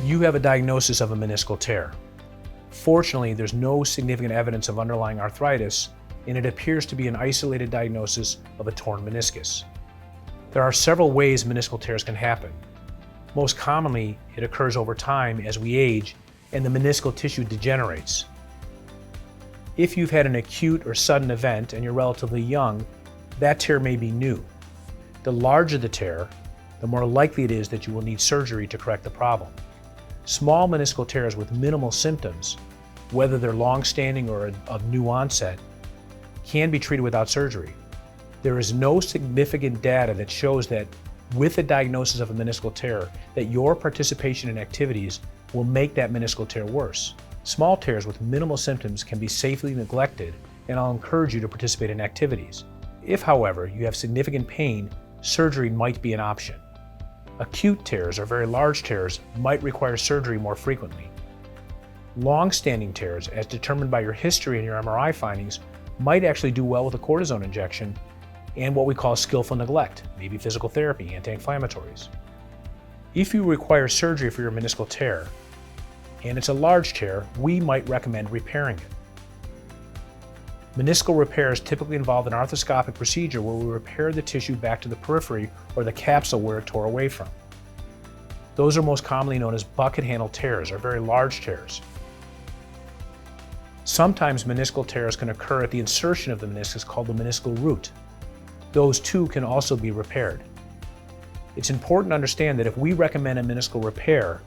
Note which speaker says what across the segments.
Speaker 1: You have a diagnosis of a meniscal tear. Fortunately, there's no significant evidence of underlying arthritis, and it appears to be an isolated diagnosis of a torn meniscus. There are several ways meniscal tears can happen. Most commonly, it occurs over time as we age and the meniscal tissue degenerates. If you've had an acute or sudden event and you're relatively young, that tear may be new. The larger the tear, the more likely it is that you will need surgery to correct the problem. Small meniscal tears with minimal symptoms, whether they're long-standing or of new onset, can be treated without surgery. There is no significant data that shows that with a diagnosis of a meniscal tear, that your participation in activities will make that meniscal tear worse. Small tears with minimal symptoms can be safely neglected, and I'll encourage you to participate in activities. If, however, you have significant pain, surgery might be an option. Acute tears or very large tears might require surgery more frequently. Long-standing tears, as determined by your history and your MRI findings, might actually do well with a cortisone injection and what we call skillful neglect, maybe physical therapy, anti-inflammatories. If you require surgery for your meniscal tear, and it's a large tear, we might recommend repairing it. Meniscal repairs typically involve an arthroscopic procedure where we repair the tissue back to the periphery or the capsule where it tore away from. Those are most commonly known as bucket handle tears or very large tears. Sometimes meniscal tears can occur at the insertion of the meniscus called the meniscal root. Those too can also be repaired. It's important to understand that if we recommend a meniscal repair,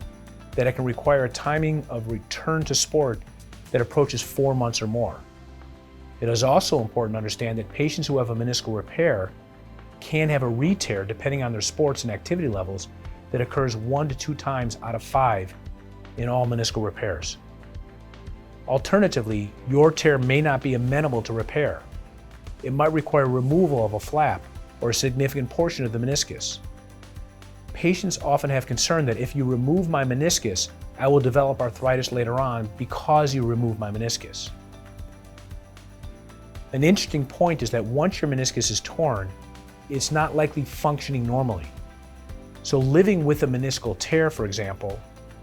Speaker 1: that it can require a timing of return to sport that approaches 4 months or more. It is also important to understand that patients who have a meniscal repair can have a re-tear depending on their sports and activity levels that occurs 1 to 2 times out of 5 in all meniscal repairs. Alternatively, your tear may not be amenable to repair. It might require removal of a flap or a significant portion of the meniscus. Patients often have concern that if you remove my meniscus, I will develop arthritis later on because you remove my meniscus. An interesting point is that once your meniscus is torn, it's not likely functioning normally. So living with a meniscal tear, for example,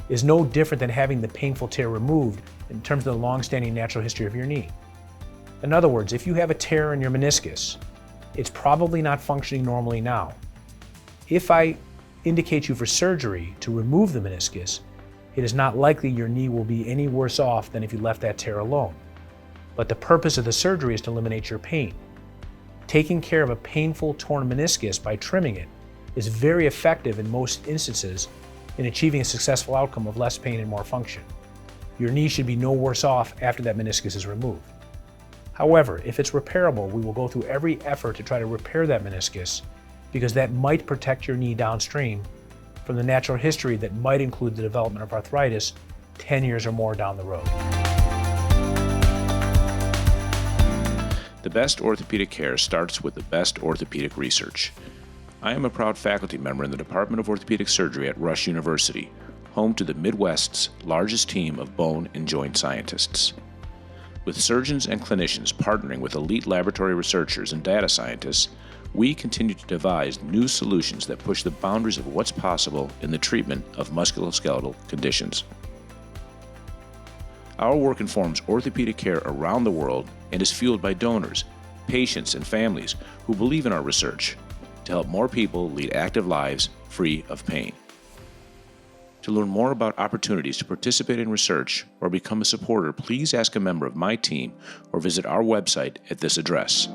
Speaker 1: is no different than having the painful tear removed in terms of the long-standing natural history of your knee. In other words, if you have a tear in your meniscus, it's probably not functioning normally now. If I indicate you for surgery to remove the meniscus, it is not likely your knee will be any worse off than if you left that tear alone. But the purpose of the surgery is to eliminate your pain. Taking care of a painful torn meniscus by trimming it is very effective in most instances in achieving a successful outcome of less pain and more function. Your knee should be no worse off after that meniscus is removed. However, if it's repairable, we will go through every effort to try to repair that meniscus because that might protect your knee downstream from the natural history that might include the development of arthritis 10 years or more down the road.
Speaker 2: The best orthopedic care starts with the best orthopedic research. I am a proud faculty member in the Department of Orthopedic Surgery at Rush University, home to the Midwest's largest team of bone and joint scientists. With surgeons and clinicians partnering with elite laboratory researchers and data scientists, we continue to devise new solutions that push the boundaries of what's possible in the treatment of musculoskeletal conditions. Our work informs orthopedic care around the world and is fueled by donors, patients, and families who believe in our research to help more people lead active lives free of pain. To learn more about opportunities to participate in research or become a supporter, please ask a member of my team or visit our website at this address.